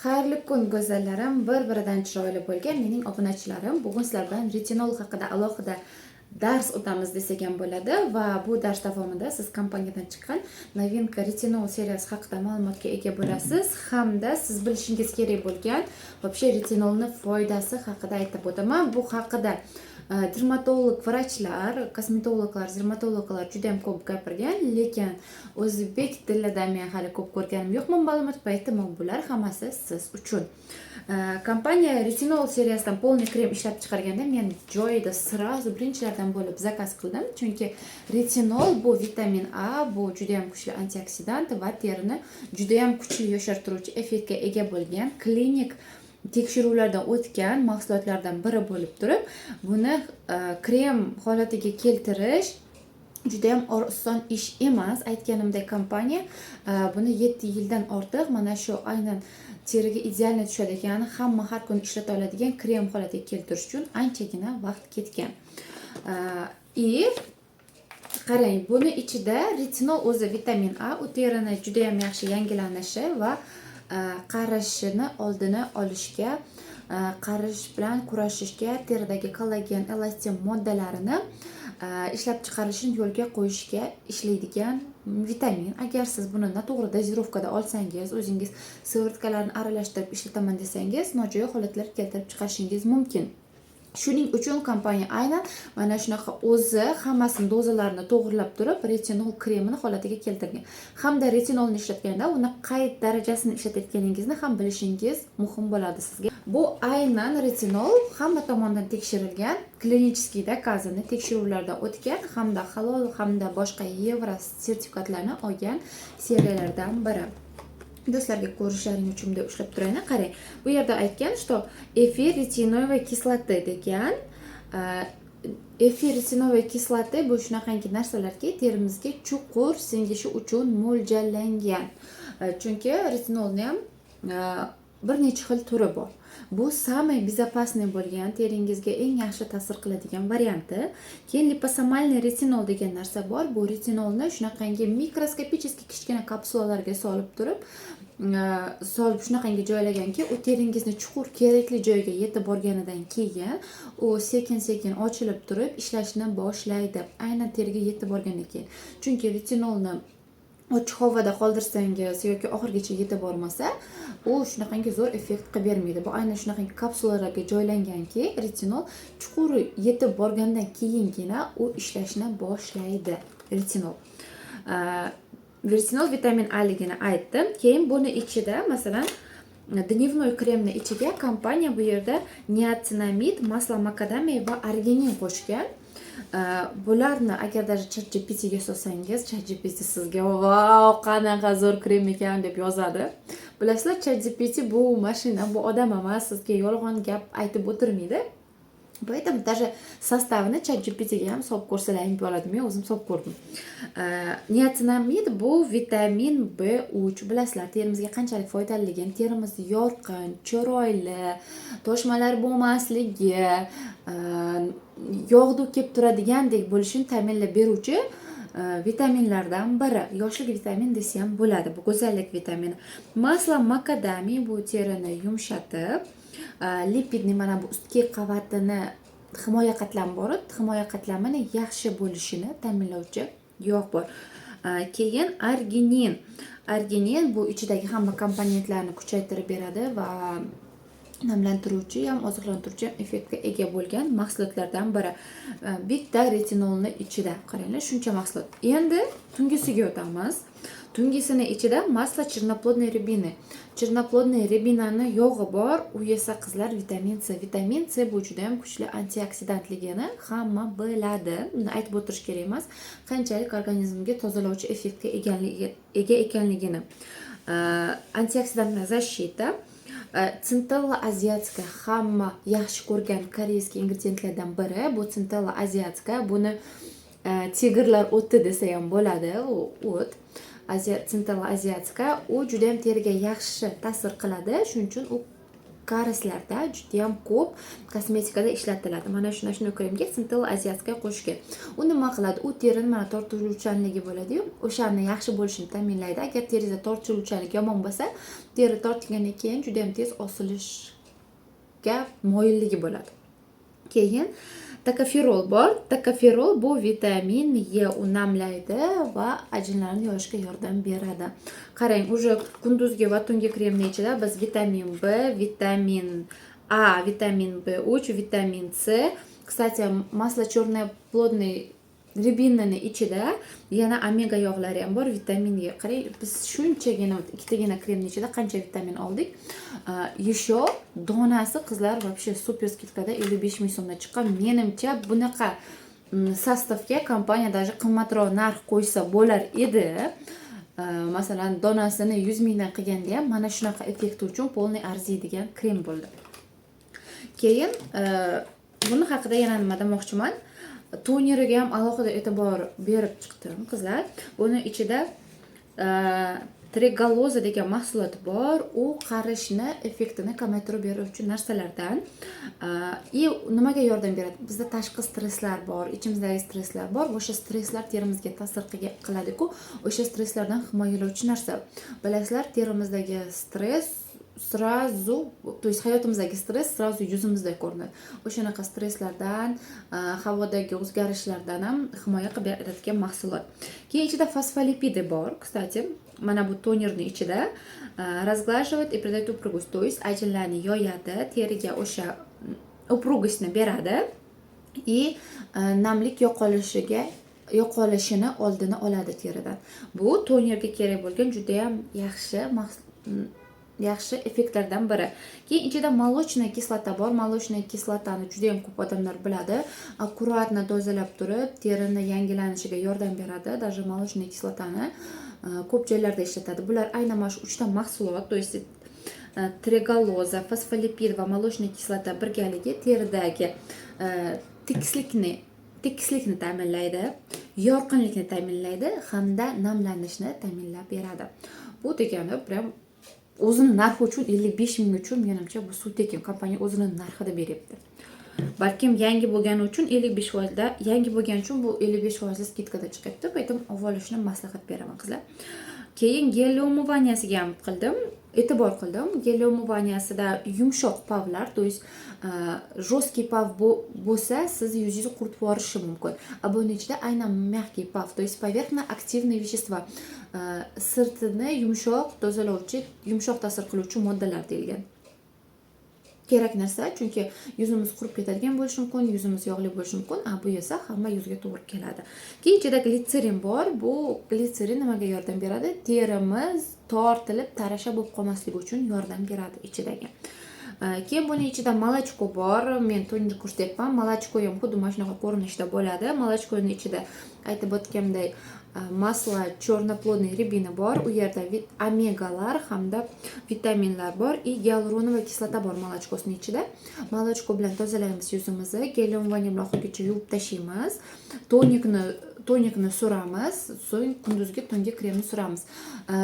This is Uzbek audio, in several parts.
Xayrli kun go'zallarim, bir-biridan chiroyli bo'lgan mening obunachilarim. Bugun sizlar bilan retinol haqida alohida dars o'tamiz desak ham bo'ladi va bu dars davomida siz kompaniyadan chiqqan novinka retinol seriyasi haqida ma'lumotga ega bo'lasiz hamda siz bilishingiz kerak bo'lgan вообще retinolning foydasi haqida aytib o'taman. Bu haqida dermatolog vrachlar, kosmetologlar, dermatologlar juda ham ko'p gapirgan, lekin o'zbek tilida men hali ko'p ko'rganim yo'q. Ma'lumot payti bular hammasi siz uchun. Kompaniya retinol seriyasidan polniy krem ishlab chiqarganda men joyida sразу birinchilardan bo'lib zakaz qildim. Chunki retinol bu vitamin A, bu juda ham kuchli antioksidant va terini juda ham kuchli yoshartiruvchi effektga ega bo'lgan klinik tekshiruvlardan o'tgan mahsulotlardan biri bo'lib turib, buni krem holatiga keltirish juda ham oson ish emas. Aytganimdek, kompaniya buni 7 yildan ortiq mana shu aynan teriga idealni tushadigan, hamma har kuni ishlata oladigan krem holatiga keltirish uchun anchagina vaqt ketgan. Qarang, buni ichida retinol o'zi vitamin A, u terini juda ham yaxshi yangilanishi va qarishini oldini olishga, qarish bilan kurashishga, teridagi kollagen, elastin moddalarini ishlab chiqarishini yo'lga qo'yishga ishlaydigan vitamin. Agar siz buni noto'g'ri dozirovkada olsangiz, o'zingiz sivrotkalarni aralashtirib ishlataman desangiz, nojo'ya holatlar keltirib chiqarishingiz mumkin. Shuning uchun kompaniya aynan mana shunaqa o'zi hammasini dozalarini to'g'rilab turib, retinol kremini holatiga keltirgan. Hamda retinolni ishlatganda uni qay darajasini ishlatayotganingizni ham bilishingiz muhim bo'ladi sizga. Bu aynan retinol hamma tomonidan tekshirilgan, klinicheskiy dokazanli tekshiruvlardan o'tgan hamda halol hamda boshqa Yevro sertifikatlarni olgan seriyalardan biri. Do'stlarga ko'rishlaring uchun deb ushlab turaymi? Qarang, bu yerda aytgan, что efir retinoviy kislota degan. Efir retinoviy kislota bu shunaqangi narsalarki, terimizga chuqur singishi uchun mo'ljallangan. Chunki retinolning ham bir necha xil turi bor. Bu samay безопасный bo'lgan, teringizga eng yaxshi ta'sir qiladigan varianti. Keyin liposomalniy retinol degan narsa bor. Bu retinolni shunaqangi mikroskopichеский kichkina kapsulalarga solib turib, shunaqangi joylaganki, u teringizni chuqur kerakli joyga yetib borganidan keyin u sekin-sekin ochilib turib ishlashni boshlaydi. Aynan teriga yetib borgandan keyin. Chunki retinolni ochiq havoda qoldirsangiz yoki oxirgacha yetib bormasa, u shunaqangi zo'r effekt qilib bermaydi. Bu aynan shunaqangi kapsulalarga joylanganki, retinol chuqur yetib borgandan keyingina u ishlashni boshlaydi. Retinol vitamin A ligini aytdim. Keyin buni ichida, masalan, dnevnoy kremni ichiga kompaniya bu yerda niacinamid, maslo makadamiya va arginin qo'shgan. Bularni agar даже ChatGPTga solsangiz, ChatGPT sizga "Vau, qanaqa zo'r krem ekan" deb yozadi. Bilasizlar, ChatGPT bu mashina, bu odam emas, sizga yolg'on gap aytib o'tirmaydi. Поэтому даже sostavini ChatGPTga ham solib ko'rsalaring bo'ladi. Men o'zim solib ko'rdim. Niacinamid bu vitamin B3. Bilasizlar, terimizga qanchalik foydaliligini, terimiz yorqin, chiroyli, toshmalar bo'lmasligi, yog'du kelib turadigandek bo'lishini ta'minlab beruvchi vitaminlardan biri. Yoshlik vitamin desa ham bo'ladi. Bu go'zallik vitamini. Maslo makadamiy bu terini yumshatib, lipidni mana bu ustki qavatini himoya qatlami bor, himoya qatlamini yaxshi bo'lishini ta'minlovchi yog' bor. Keyin arginin. Arginin bu ichidagi hamma komponentlarni kuchaytirib beradi va namlantiruvchi ham, oziqlantiruvchi ham effektga ega bo'lgan mahsulotlardan biri. Bitta retinolni ichida qaranglar, shuncha mahsulot. Endi tungisiga o'tamiz. Tungisini ichida maslo черноплодной ribini. Черноплодной ribinani yog'i bor. U esa qizlar vitamin C. Vitamin C bu juda ham kuchli antioksidantligini hamma biladi. Buni aytib o'tirish kerak emas. Qanchalik organizmga tozalovchi effektga ega ekanligini. Antioksidantная защита. Centella asiatica hamma yaxshi ko'rgan koreyskiy ingrediyentlardan biri. Bu Centella asiatica. Buni tigrlar o'ti desa ham bo'ladi. O't. Centella asiatica u juda ham teriga yaxshi ta'sir qiladi. Shuning uchun u karislarda juda ham ko'p kosmetikada ishlatiladi. Mana shuni kremga Sintel Asiatska qo'shgan. U nima qiladi? U terini mana tortuvchanligi bo'ladi-yu, o'shani yaxshi bo'lishini ta'minlaydi. Agar teringizda tortuvchanlik yomon bo'lsa, teri tortgandan keyin juda ham tez osilishga moyilligi bo'ladi. Keyin Tokofirol bor. Tokofirol bu vitamin E, u namlaydi va ajinlarni yoyishga yordam beradi. Qarang, уже kunduzgi va tungi kremning ichida biz vitamin B, vitamin A, vitamin B3, vitamin C, kстати, масло черное плодный ribinani ichida yana omega yog'lari ham bor, vitamin E. Qarang, biz shunchagina ikkitagina kremning ichida qancha vitamin oldik. Еще donasi qizlar вообще super skidkada 55 ming so'mdan chiqqan. Menimcha bunaqa sostavga kompaniya даже qimmatroq narx qo'ysa bo'lar edi. Masalan, donasini 100 mingdan qilganda ham mana shunaqa effekt uchun polniy arziydigan krem bo'ldi. Keyin buni haqida yana nima demoqchiman? Toneriga ham alohida e'tibor berib chiqdim qizlar. Buni ichida Tregaloza degan mahsulot bor. U qarishni effektini kamaytirib beruvchi narsalardan. Nimaga yordam beradi? Bizda tashqi stresslar bor, ichimizdagi stresslar bor. O'sha stresslar terimizga ta'sir qiladi-ku, o'sha stresslardan himoyalovchi narsa. Bilasizlar, terimizdagi stress сразу, то есть hayotimizdagi stress сразу yuzimizda ko'rinadi. O'shanaqa stresslardan, havodagi o'zgarishlardan ham himoya qilib beradigan mahsulot. Keyin ichida fosfolipidi bor. Kстати, mana bu tonerning ichida разглаживает и придает упругость, то есть ajinlarni yoyadi, teriga o'sha упругостьni beradi и namlik yo'qolishini oldini oladi teridan. Bu tonerga kerak bo'lgan juda ham yaxshi effektlardan biri. Keyin ichida молочная kislota bor. Молочная kislotani juda ham ko'p odamlar biladi. Akkuratni dozalab turib, terini yangilanishiga yordam beradi. Даже молочная kislotani ko'p joylarda ishlatadi. Bular aynan mana shu 3 ta mahsulot, то есть Tregaloza, fosfolipid va молочная kislota birgaligi teridagi tekislikni ta'minlaydi, yorqinlikni ta'minlaydi hamda namlanishni ta'minlab beradi. Bu degani prям o'zini narxi uchun 55 ming uchun menimcha bu suv tekin. Kompaniya o'zini narxida beryapti. Balkim yangi bo'lgani uchun 55%, yangi bo'lgani uchun bu 55% skidkada chiqyapti. Aytdim, olishni maslahat beraman qizlar. Keyin gel umuvanyasiga ham e'tibor qildim. Gel umuvanyasida yumshoq pavlar, то есть жесткий пав bo'lsa, siz yuzingizni quritib yuborishi mumkin. Buning ichida aynan мягкий пав, то есть поверхно-активные вещества, sirtini yumshoq tozalovchi, yumshoq ta'sir qiluvchi moddalar deyilgan. Kerak narsa, chunki yuzimiz qurib ketadigan bo'lishi mumkin, yuzimiz yog'li bo'lishi mumkin. Bu esa hamma yuzga to'g'ri keladi. Keyin ichida glitserin bor. Bu glitserin nimaga yordam beradi? Terimiz tortilib, tarasha bo'lib qolmasligi uchun yordam beradi ichidagi. Keyin buning ichida молочко bor. Men tunji ko'rsatyapman. Молочко ham xuddi mana shunaqa ko'rinishda bo'ladi. Молочкоning ichida aytib o'tganimdek masla черноплодный ribini bor. U yerda omegalar hamda vitaminlar bor. И gyaluronoviy kislota bor молочкосning ichida. Молочко bilan tozalaymiz yuzimizni. Gel umuvaniya bilan oxirigacha yuvib tashlaymiz. Tonikni suramiz, so'ng kunduzgi tungi kremni suramiz.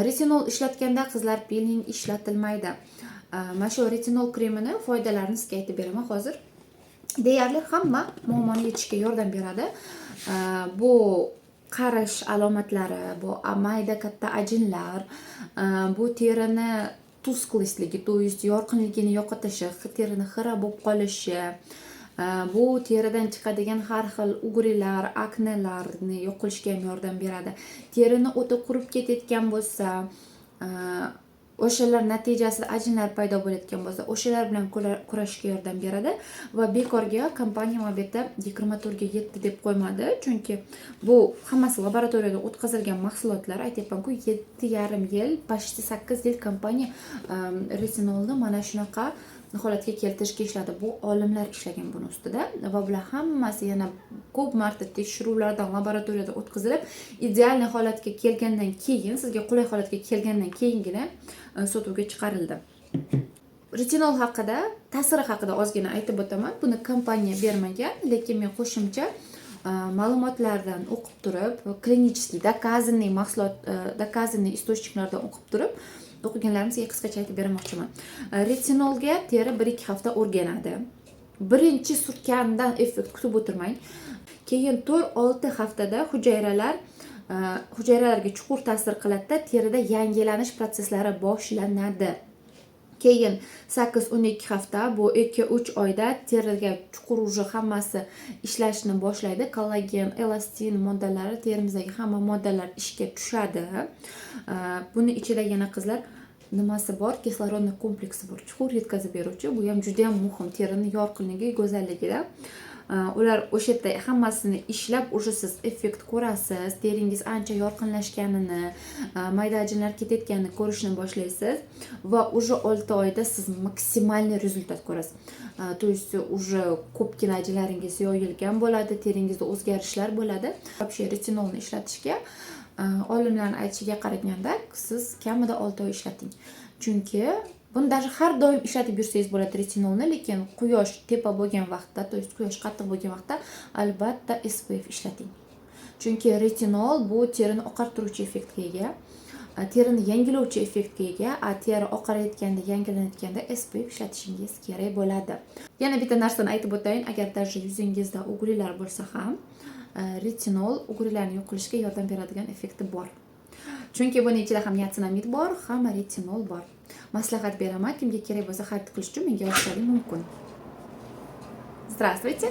Retinol ishlatganda qizlar peeling ishlatilmaydi. Mana shu retinol kremini foydalarini sizga aytib beraman hozir. Deyarli hamma muammoni yechishga yordam beradi. Bu qarish alomatlari, bu mayda katta ajinlar, bu terini tuzqlisligi, то есть yorqinligini yo'qotishi, terini xira bo'lib qolishi, bu teridan chiqadigan har xil ugrilar, aknelarni yo'q qilishga ham yordam beradi. Terini o'ta qurib ketayotgan bo'lsa, o'shalar natijasida ajinlar paydo bo'layotgan bo'lsa, o'shalar bilan kurashishga yordam beradi va bekorga kompaniya mana bu yerda 24 ga 7 deb qo'ymadi, chunki bu hammasi laboratoriyada o'tkazilgan mahsulotlar. Aytyapman-ku, 7,5 yil, почти 8 yil kompaniya retinolni mana shunaqa holatga keltirishga ishladi. Bu olimlar ishlagan buni ustida va bular hammasi yana ko'p marta tekshiruvlardan laboratoriyada o'tkazilib, ideal holatga kelgandan keyin, sizga qulay holatga kelgandan keyingina sotuvga chiqarildi. Retinol haqida, ta'siri haqida ozgina aytib o'taman. Buni kompaniya bermagan, lekin men qo'shimcha ma'lumotlardan o'qib turib, klinicheskiy dokazanniy mahsulot, dokazanniy источникlardan o'qib turib, o'qiganlarimizga qisqacha aytib bermoqchiman. Retinolga teri 1-2 hafta o'rganadi. Birinchi surtgandan effekt kutib o'tirmang. Keyin 4-6 haftada hujayralarga chuqur ta'sir qiladi, terida yangilanish prosesslari boshlanadi. Keyin 8-12 hafta, bu 2-3 oyda teriga chuqur уже hammasi ishlashni boshlaydi. Kollagen, elastin moddalari, terimizdagi hamma moddalar ishga tushadi. Buni ichida yana qizlar nimasi bor? Kislorodniy kompleksi bor. Chuqur yetkazib beruvchi. Bu ham juda ham muhim terining yorqinligi, go'zalligida. Ular o'sha yerda hammasini ishlab, o'sha siz effekt ko'rasiz, teringiz ancha yorqinlashganini, mayda ajinlar ketayotganini ko'rishni boshlaysiz va уже 6 oyda siz maksimalniy rezultat ko'rasiz. То есть уже ko'pgina ajinlaringiz yoyilgan bo'ladi, teringizda o'zgarishlar bo'ladi. Вообще retinolni ishlatishga olimlarning aytishiga qaraganda siz kamida 6 oy ishlating. Chunki buni даже har doim ishlatib yursangiz bo'ladi retinolni, lekin quyosh tepa bo'lgan vaqtda, to есть quyosh qattiq bo'lgan vaqtda albatta SPF ishlating. Chunki retinol bu terini oqartiruvchi effektga ega, terini yangilovchi effektga ega, teri oqarayotganda, yangilanayotganda SPF ishlatishingiz kerak bo'ladi. Yana bitta narsani aytib o'tayin, agar даже yuzingizda o'g'rilar bo'lsa ham, retinol o'g'rilarni yo'q qilishga yordam beradigan effekti bor. Chunki buning ichida ham niacinamid bor, ham retinol bor. Maslahat beraman, kimga kerak bo'lsa xarid qilish uchun menga yorishingiz mumkin. Здравствуйте.